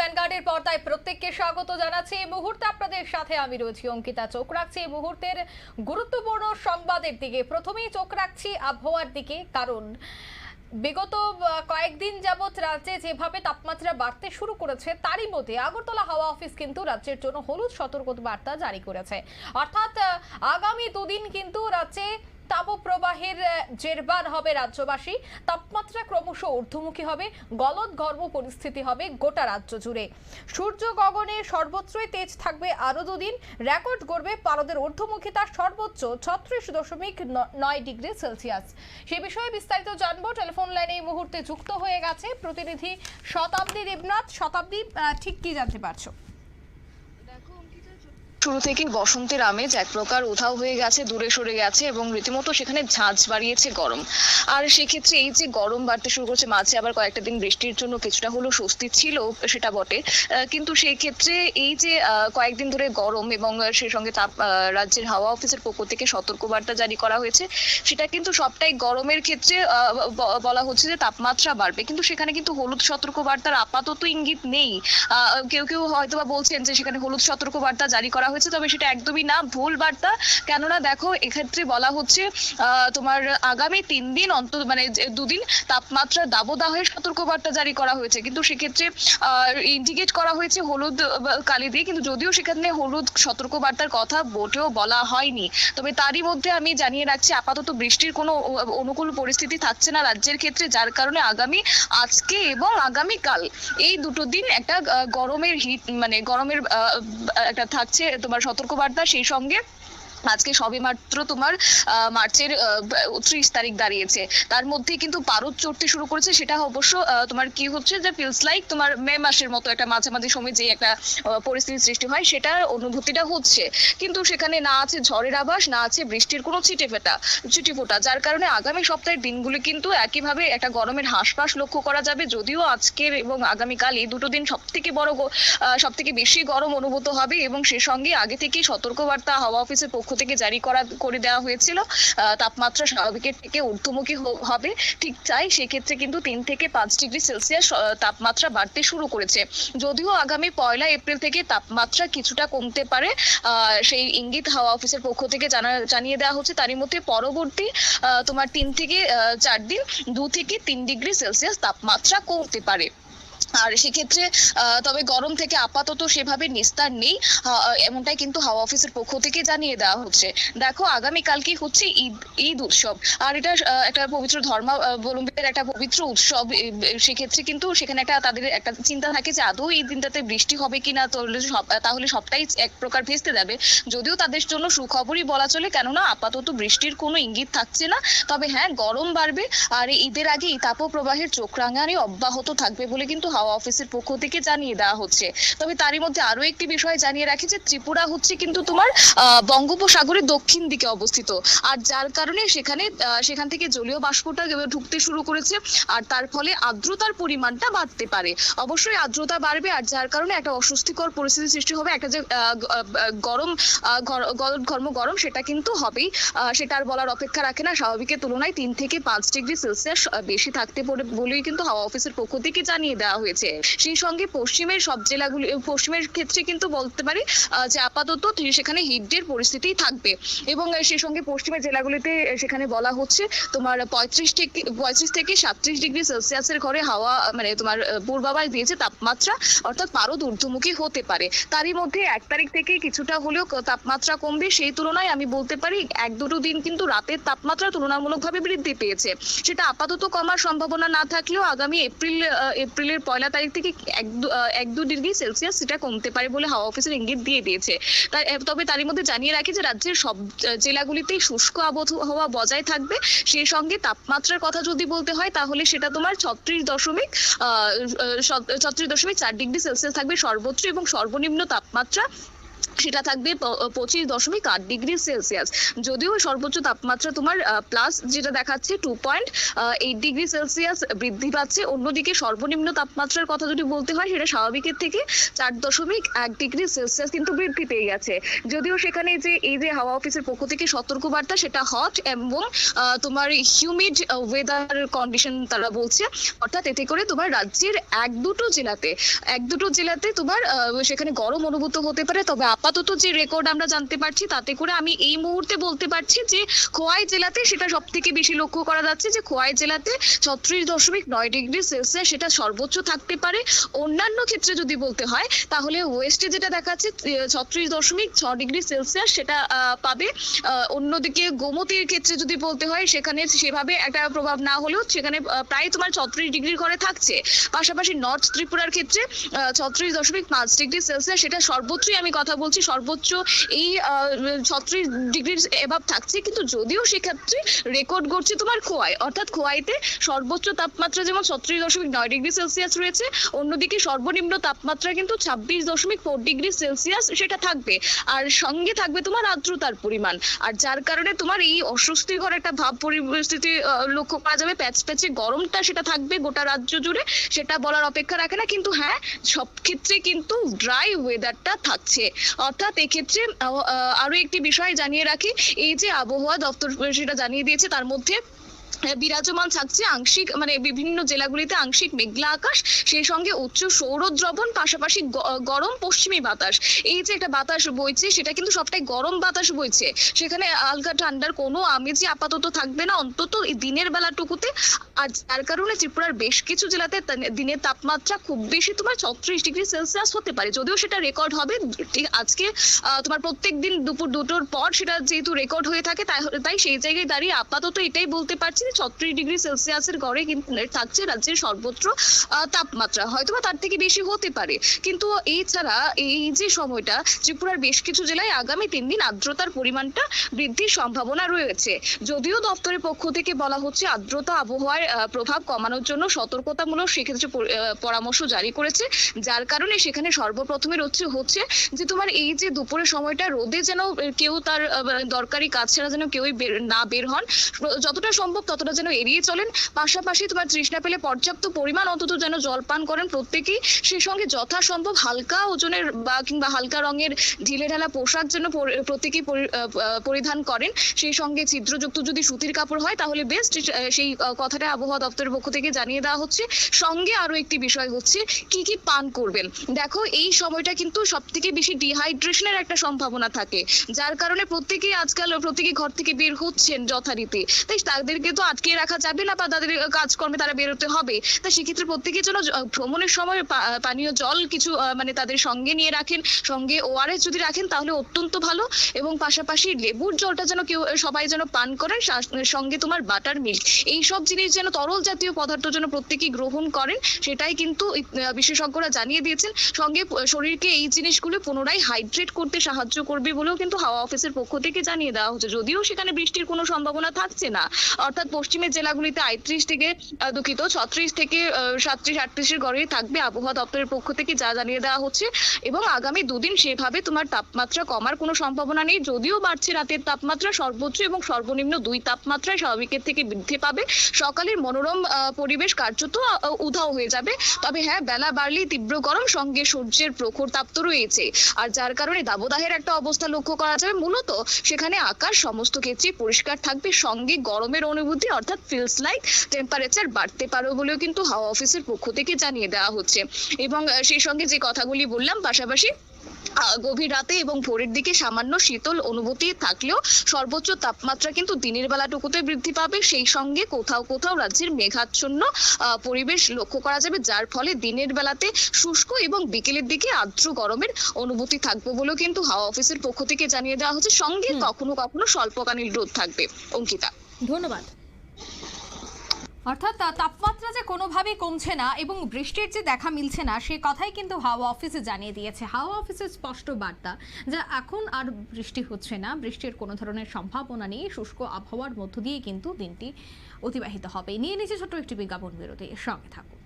ভ্যানগার্ডের পর্দায় প্রত্যেককে স্বাগত জানাচ্ছি। এই মুহূর্তে আপনাদের সাথে আমি রয়েছি অঙ্কিতা। চোখ রাখছি এই মুহূর্তের গুরুত্বপূর্ণ সংবাদের দিকে। প্রথমেই চোখ রাখছি আবহাওয়ার দিকে, কারণ বিগত কয়েকদিন যাবৎ রাজ্যে যেভাবে তাপমাত্রা বাড়তে শুরু করেছে, তারই মধ্যে আগরতলা হাওয়া অফিস কিন্তু রাজ্যের জন্য হলুদ সতর্কবার্তা জারি করেছে। অর্থাৎ আগামী দুদিন কিন্তু রাজ্যে তাপপ্রবাহের জেরবার হবে রাজ্যবাসী। তাপমাত্রা ক্রমশ ঊর্ধ্বমুখী হবে, গলদঘর্ম পরিস্থিতি হবে গোটা রাজ্য জুড়ে। সূর্য গগনে সর্বত্রই তেজ থাকবে আরও দুদিন। রেকর্ড গড়বে পারদের ঊর্ধ্বমুখিতা সর্বোচ্চ 36.9 ডিগ্রি সেলসিয়াস। সে বিষয়ে বিস্তারিত জানবো। টেলিফোন লাইনে এই মুহূর্তে যুক্ত হয়ে গেছে প্রতিনিধি শতাব্দী দেবনাথ। শতাব্দী, ঠিক কি জানতে পারছো? শুরু থেকে বসন্তের আমেজ এক প্রকার উধাও হয়ে গেছে, দূরে সরে গেছে এবং রীতিমতো সেখানে ঝাঁঝ বাড়িয়েছে গরম। আর সেক্ষেত্রে এই যে গরম বাড়তে শুরু করছে, মাঝে আবার কয়েকটা দিন বৃষ্টির জন্য কিছুটা হলেও স্বস্তি ছিল, সেটা বটে। কিন্তু সেই ক্ষেত্রে এই যে কয়েকদিন ধরে গরম এবং সেই সঙ্গে রাজ্যের হাওয়া অফিসের পক্ষ থেকে সতর্কবার্তা জারি করা হয়েছে, সেটা কিন্তু সবটাই গরমের ক্ষেত্রে বলা হচ্ছে যে তাপমাত্রা বাড়বে, কিন্তু সেখানে কিন্তু হলুদ সতর্কবার্তার আপাতত ইঙ্গিত নেই। কেউ কেউ হয়তো বা বলছেন যে সেখানে হলুদ সতর্কবার্তা জারি করা হয়েছে, তবে সেটা একদমই না, ভুল বার্তা। কেননা দেখো, এক্ষেত্রে বলা হচ্ছে তোমার আগামী 3 দিন অন্তত, মানে 2 দিন তাপমাত্রা দাবদাহের সতর্কবার্তা জারি করা হয়েছে, কিন্তু সেক্ষেত্রে ইন্ডিকেট করা হয়েছে হলুদ কালি দিয়ে, কিন্তু যদিও সেখানে হলুদ সতর্কবার্তার কথা মোটেও বলা হয়নি। তবে তারই মধ্যে আমি জানিয়ে রাখছি, আপাতত বৃষ্টির কোনো অনুকূল পরিস্থিতি থাকছে না রাজ্যের ক্ষেত্রে, যার কারণে আজকে এবং আগামীকাল এই দুটো দিন একটা গরমের হিট, মানে গরমের একটা থাকছে তোমার সতর্কবার্তা। সেই সঙ্গে আজকে সবে মাত্র তোমার মার্চের 30 তারিখ দাঁড়িয়েছে, তার মধ্যে কিন্তু পারদ চড়তে শুরু করেছে। সেটা অবশ্য তোমার কি হচ্ছে যে ফিলস লাইক তোমার মে মাসের মতো একটা মাঝামাঝি সময় যে একটা পরিস্থিতির সৃষ্টি হয়, সেটার অনুভূতিটা হচ্ছে। কিন্তু সেখানে না আছে ঝড়ের আভাস, না আছে বৃষ্টির কোনো ছিটেফোঁটা, যার কারণে আগামী সপ্তাহের দিনগুলি কিন্তু একইভাবে একটা গরমের হাসপাস লক্ষ্য করা যাবে। যদিও আজকের এবং আগামীকাল এই দুটো দিন সব থেকে বেশি গরম অনুভূত হবে, এবং সে সঙ্গে আগে থেকেই সতর্কবার্তা হাওয়া অফিসের পক্ষ থেকে জারি করে দেওয়া হয়েছিল, তাপমাত্রা স্বাভাবিকের থেকে ঊর্ধ্বমুখী হবে। ঠিক তাই সেক্ষেত্রে কিন্তু 3 থেকে 5 ডিগ্রি সেলসিয়াস তাপমাত্রা বাড়তে শুরু করেছে। যদিও আগামী 1 এপ্রিল থেকে তাপমাত্রা কিছুটা কমতে পারে, সেই ইঙ্গিত হাওয়া অফিসের পক্ষ থেকে জানিয়ে দেওয়া হচ্ছে। তারই মধ্যে পরবর্তী তোমার 3 থেকে 4 দিন 2 থেকে 3 ডিগ্রি সেলসিয়াস তাপমাত্রা কমতে পারে। আর সেক্ষেত্রে তবে গরম থেকে আপাতত সেভাবে নিস্তার নেই, এমনটাই কিন্তু হাওয়া অফিসের পক্ষ থেকে জানিয়ে দেওয়া হচ্ছে। দেখো, আগামীকালকে হচ্ছে ঈদ উৎসব, আর এটা একটা পবিত্র ধর্মাবলম্বীদের একটা পবিত্র উৎসব। সেক্ষেত্রে কিন্তু সেখানে তাদের একটা চিন্তা থাকে যে আদৌ এই দিনটাতে বৃষ্টি হবে কিনা, তাহলে সবটাই এক প্রকার ভেস্তে যাবে। যদিও তাদের জন্য সুখবরই বলা চলে, কেননা আপাতত বৃষ্টির কোনো ইঙ্গিত থাকছে না। তবে হ্যাঁ, গরম বাড়বে, আর ঈদের আগে এই তাপপ্রবাহের চোখ রাঙানি অব্যাহত থাকবে বলে কিন্তু হাওয়া অফিসের পক্ষ থেকে জানিয়ে দেওয়া হচ্ছে। তবে তারই মধ্যে আরো একটি বিষয় জানিয়ে রাখি যে ত্রিপুরা হচ্ছে কিন্তু তোমার বঙ্গোপসাগরের দক্ষিণ দিকে অবস্থিত, আর যার কারণে সেখান থেকে জলীয় বাষ্পটা ঢুকতে শুরু করেছে, আর তার ফলে আর্দ্রতার পরিমাণটা বাড়তে পারে। অবশ্যই আর্দ্রতা বাড়বে, আর যার কারণে একটা অস্বস্তিকর পরিস্থিতি সৃষ্টি হবে। একটা যে গরম সেটা কিন্তু হবেই, সেটা আর বলার অপেক্ষা রাখে না। স্বাভাবিকের তুলনায় 3 থেকে 5 ডিগ্রি সেলসিয়াস বেশি থাকতে পারে বলেই কিন্তু হাওয়া অফিসের পক্ষ থেকে জানিয়ে দেওয়া হয়েছে। সেই সঙ্গে পশ্চিমের ক্ষেত্রে কিন্তু বলতে পারি যে আপাতত সেখানে হিটডের পরিস্থিতি থাকবে, এবং সেই সঙ্গে পশ্চিমের জেলাগুলিতে সেখানে বলা হচ্ছে তোমার 35 থেকে 37 ডিগ্রি সেলসিয়াসের ঘরে হাওয়া, মানে তোমার পূর্বাভাস দিয়েছে তাপমাত্রা, অর্থাৎ পারদ ঊর্ধ্বমুখী হতে পারে। তারই মধ্যে 1 তারিখ থেকে কিছুটা হলেও তাপমাত্রা কমবে। সেই তুলনায় আমি বলতে পারি 1-2 দিন কিন্তু রাতের তাপমাত্রা তুলনামূলকভাবে বৃদ্ধি পেয়েছে। সেটা আপাতত কমার সম্ভাবনা না থাকলেও আগামী এপ্রিলের 1 তারিখ থেকে 1-2 ডিগ্রি সেলসিয়াস সেটা কমতে পারে বলে হাওয়া অফিসের ইঙ্গিত দিয়ে দিয়েছে। তবে তারই মধ্যে জানিয়ে রাখি যে রাজ্যের সব জেলাগুলিতেই শুষ্ক আবহাওয়া বজায় থাকবে। সেই সঙ্গে তাপমাত্রার কথা যদি বলতে হয়, তাহলে সেটা তোমার 36.4 ডিগ্রি সেলসিয়াস থাকবে সর্বোচ্চ, এবং সর্বনিম্ন তাপমাত্রা সেটা থাকবে 25.8 ডিগ্রি সেলসিয়াস। যদিও সর্বোচ্চ তাপমাত্রা তোমার প্লাস যেটা দেখাচ্ছে 2.8 ডিগ্রি সেলসিয়াস বৃদ্ধি পাচ্ছে। অন্যদিকে সর্বনিম্ন তাপমাত্রার কথা যদি বলতে হয় সেটা স্বাভাবিকের থেকে 4.1 ডিগ্রি সেলসিয়াস কিন্তু বৃদ্ধি পেয়ে গেছে। যদিও সেখানে এই যে হাওয়া অফিসের পক্ষ থেকে সতর্কবার্তা, সেটা হট এবং তোমার হিউমিড ওয়েদার কন্ডিশন তারা বলছে। অর্থাৎ এতে করে তোমার রাজ্যের এক দুটো জেলাতে তোমার সেখানে গরম অনুভূত হতে পারে। তবে আপাতত যে রেকর্ড আমরা জানতে পারছি তাতে করে আমি এই মুহূর্তে বলতে পারছি যে খোয়াই জেলাতে সেটা সব থেকে বেশি লক্ষ্য করা যাচ্ছে, যে খোয়াই জেলাতে 36.9 ডিগ্রি সেলসিয়াস সেটা সর্বোচ্চ থাকতে পারে। অন্যান্য ক্ষেত্রে যদি বলতে হয় তাহলে ওয়েস্টে যেটা দেখাচ্ছে 36.6 ডিগ্রি সেলসিয়াস সেটা পাবে। অন্যদিকে গোমতীর ক্ষেত্রে যদি বলতে হয় সেখানে সেভাবে একটা প্রভাব না হলেও সেখানে প্রায় তোমার 36 ডিগ্রির ঘরে থাকছে। পাশাপাশি নর্থ ত্রিপুরার ক্ষেত্রে 36.5 ডিগ্রি সেলসিয়াস সেটা সর্বোচ্চই আমি কথা বলছি, সর্বোচ্চ এই 36 ডিগ্রির এভাব থাকছে। কিন্তু যদিও সেক্ষেত্রে রেকর্ড করছে তোমার খোয়াই, অর্থাৎ খোয়াইতে সর্বোচ্চ তাপমাত্রা যেমন 36.9 ডিগ্রি সেলসিয়াস রয়েছে, অন্যদিকে সর্বনিম্ন তাপমাত্রা কিন্তু 26.4 ডিগ্রি সেলসিয়াস সেটা থাকবে। আর সঙ্গে থাকবে তোমার আর্দ্রতার পরিমাণ, আর যার কারণে তোমার এই অস্বস্তিকর একটা ভাব পরিস্থিতি লক্ষ্য করা যাবে। প্যাচে গরমটা সেটা থাকবে গোটা রাজ্য জুড়ে, সেটা বলার অপেক্ষা রাখে না। কিন্তু হ্যাঁ, সব ক্ষেত্রে কিন্তু ড্রাই ওয়েদারটা থাকছে। অর্থাৎ এক্ষেত্রে আরো একটি বিষয় জানিয়ে রাখি, এই যে আবহাওয়া দপ্তর সেটা জানিয়ে দিয়েছে, তার মধ্যে বিরাজমান থাকছে আংশিক মানে বিভিন্ন জেলাগুলিতে আংশিক মেঘলা আকাশ, সেই সঙ্গে উচ্চ সৌরদ্রবণ, পাশাপাশি গরম পশ্চিমী বাতাস। এই যে একটা বাতাস বইছে সেটা কিন্তু সবটাই গরম বাতাস বইছে, সেখানে হালকা ঠান্ডার কোনো আমেজই আপাতত থাকবে না, অন্তত এই দিনের বেলাটুকুতে। আর যার কারণে ত্রিপুরার বেশ কিছু জেলাতে দিনের তাপমাত্রা খুব বেশি তোমার 36 ডিগ্রি সেলসিয়াস হতে পারে। যদিও সেটা রেকর্ড হবে ঠিক আজকে তোমার প্রত্যেক দিন দুপুর 2টোর পর সেটা যেহেতু রেকর্ড হয়ে থাকে, তাই সেই জায়গায় দাঁড়িয়ে আপাতত এটাই বলতে পারছি 36 ডিগ্রি সেলসিয়াসের গড়ে কিন্তু থাকছে রাজ্যের সর্বোচ্চ তাপমাত্রা। হয়তোবা তার থেকে বেশি হতে পারে। কিন্তু এছাড়া এই যে সময়টা ত্রিপুরার বেশ কিছু জেলায় আগামী 3 দিন আর্দ্রতার পরিমাণটা বৃদ্ধির সম্ভাবনা রয়েছে। যদিও দপ্তরের পক্ষ থেকে বলা হচ্ছে আর্দ্রতা আবহাওয়ার প্রভাব কমানোর জন্য সতর্কতামূলক সেক্ষেত্রে পরামর্শ জারি করেছে, যার কারণে সেখানে সর্বপ্রথমে হচ্ছে যে তোমার এই যে দুপুরের সময়টা রোদে যেন কেউ তার দরকারি কাজ ছাড়া যেন কেউই না বের হন, যতটা সম্ভব ততটা যেন এড়িয়ে চলেন। পাশাপাশি তোমার তৃষ্ণা পেলে পর্যাপ্ত পরিমাণ অন্তত যেন জল পান করেন প্রত্যেকেই। সেই সঙ্গে যথাসম্ভব হালকা ওজনের বা কিংবা হালকা রঙের ঢিলেঢালা পোশাক যেন প্রত্যেকেই পরিধান করেন। সেই সঙ্গে ছিদ্রযুক্ত যদি সুতির কাপড় হয় তাহলে বেস্ট, সেই কথাটা আবহাওয়া দপ্তরের পক্ষ থেকে জানিয়ে দেওয়া হচ্ছে। সঙ্গে আরো একটি বিষয় হচ্ছে কি কি পান করবেন। দেখো, এই সময়টা কিন্তু সব থেকে বেশি ডিহাইড্রেশনের একটা সম্ভাবনা থাকে, যার কারণে প্রত্যেকেই ঘর থেকে বের হচ্ছেন যথারীতি। তাই তাদেরকে তো আটকে রাখা যাবে না, বা তাদের কাজকর্মে তারা বেরোতে হবে। তাই সেক্ষেত্রে প্রত্যেকের জন্য ভ্রমণের সময় পানীয় জল কিছু মানে তাদের সঙ্গে নিয়ে রাখেন, সঙ্গে ওআরএস যদি রাখেন তাহলে অত্যন্ত ভালো। এবং পাশাপাশি লেবুর জলটা যেন সবাই যেন পান করেন, সঙ্গে তোমার বাটার মিল্ক, এই সব জিনিস যেন তরল জাতীয় পদার্থ যেন প্রত্যেকেই গ্রহণ করেন, সেটাই কিন্তু বিশেষজ্ঞরা জানিয়ে দিয়েছেন। সঙ্গে শরীরকে এই জিনিসগুলো পুনরায় হাইড্রেট করতে সাহায্য করবে বলেও কিন্তু হাওয়া অফিসের পক্ষ থেকে জানিয়ে দেওয়া হচ্ছে। যদিও সেখানে বৃষ্টির কোনো সম্ভাবনা থাকছে না, অর্থাৎ পশ্চিমের জেলাগুলিতে 36 থেকে 37-38 গড়ে থাকবে আবহাওয়া দপ্তরের পক্ষ থেকে যা জানিয়ে দেওয়া হচ্ছে। এবং আগামী দুদিন সেভাবে তোমার তাপমাত্রা কমার কোনো সম্ভাবনা নেই। যদিও বাড়ছে রাতের তাপমাত্রা, সর্বোচ্চ এবং সর্বনিম্ন দুই তাপমাত্রায় স্বাভাবিকের থেকে বৃদ্ধি পাবে। সকালের মনোরম পরিবেশ কার্যত উধাও হয়ে যাবে। তবে হ্যাঁ, বেলা বাড়লেই তীব্র গরম, সঙ্গে সূর্যের প্রখর তাপ তো রয়েছে, আর যার কারণে দাবদাহের একটা অবস্থা লক্ষ্য করা যাবে। মূলত সেখানে আকাশ সমস্ত ক্ষেত্রে পরিষ্কার থাকবে, সঙ্গে গরমের অনুভূতি অর্থাৎ ফিলস লাইক টেম্পারেচার বাড়তে পারে বলেও কিন্তু হাওয়া অফিসের পক্ষ থেকে জানিয়ে দেওয়া হচ্ছে। এবং সেই সঙ্গে যে কথাগুলি বললাম, পাশাপাশি গভীর রাতে এবং ভোরের দিকে সামান্য শীতল অনুভূতি থাকলেও সর্বোচ্চ তাপমাত্রা কিন্তু দিনের বেলাটুকুতে বৃদ্ধি পাবে। সেই সঙ্গে কোথাও কোথাও রাজ্যের মেঘাচ্ছন্ন পরিবেশ লক্ষ্য করা যাবে, যার ফলে দিনের বেলাতে শুষ্ক এবং বিকেলের দিকে আর্দ্র গরমের অনুভূতি থাকবে বলেও কিন্তু হাওয়া অফিসের পক্ষ থেকে জানিয়ে দেওয়া হচ্ছে। সঙ্গে কখনো কখনো স্বল্পকালীন রোদ থাকবে। অঙ্কিতা, ধন্যবাদ। অর্থাৎ তাপমাত্রা যে কোনোভাবেই কমছে না এবং বৃষ্টির যে দেখা মিলছে না, সে কথাই কিন্তু হাওয়া অফিসে জানিয়ে দিয়েছে। হাওয়া অফিসের স্পষ্ট বার্তা যে এখন আর বৃষ্টি হচ্ছে না, বৃষ্টির কোনো ধরনের সম্ভাবনা নেই, শুষ্ক আবহাওয়ার মধ্য দিয়ে কিন্তু দিনটি অতিবাহিত হবে। নিয়ে নিচে ছোট্ট একটি বিজ্ঞাপন বিরতি, সঙ্গে থাকুন।